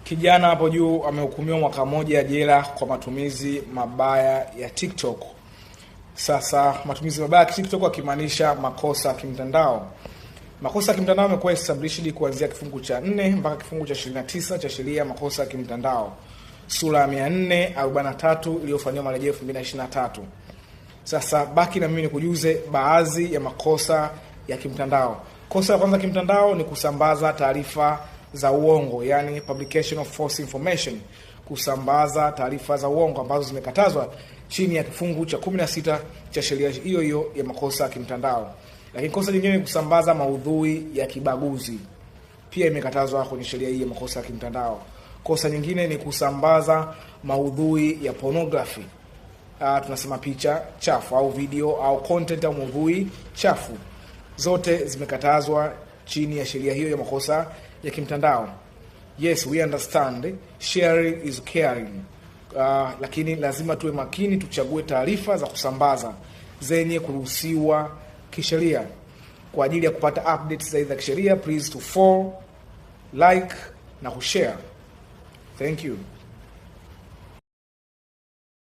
Kijana hapo juu amehukumiwa mwaka mmoja jela kwa matumizi mabaya ya TikTok. Sasa matumizi mabaya ya TikTok akimaanisha makosa ya kimtandao. Makosa ya kimtandao yamekuwa established kuanzia kifungu cha 4 mpaka kifungu cha 29 cha sheria ya makosa ya kimtandao, sura ya 443 iliyofanywa marejeo 2023. Sasa baki na mimi nikujuze baadhi ya makosa ya kimtandao. Kosa la kwanza kimtandao ni kusambaza taarifa za uongo, yani publication of false information, kusambaza taarifa za uongo ambazo zimekatazwa chini ya kifungu cha 16 cha sheria hiyo hiyo ya makosa ya kimtandao. Lakini kosa jingine ni kusambaza maudhui ya kibaguzi, pia imekatazwa kwenye sheria hii ya makosa ya kimtandao. Kosa nyingine ni kusambaza maudhui ya pornography, tunasema picha chafu au video au content au maudhui chafu, zote zimekatazwa chini ya sheria hiyo ya makosa ya kimtandao. Yes, we understand sharing is caring, lakini lazima tuwe makini, tuchague taarifa za kusambaza zenye kuruhusiwa kisheria. Kwa ajili ya kupata updates za kisheria, please to follow, like na kushare. Thank you.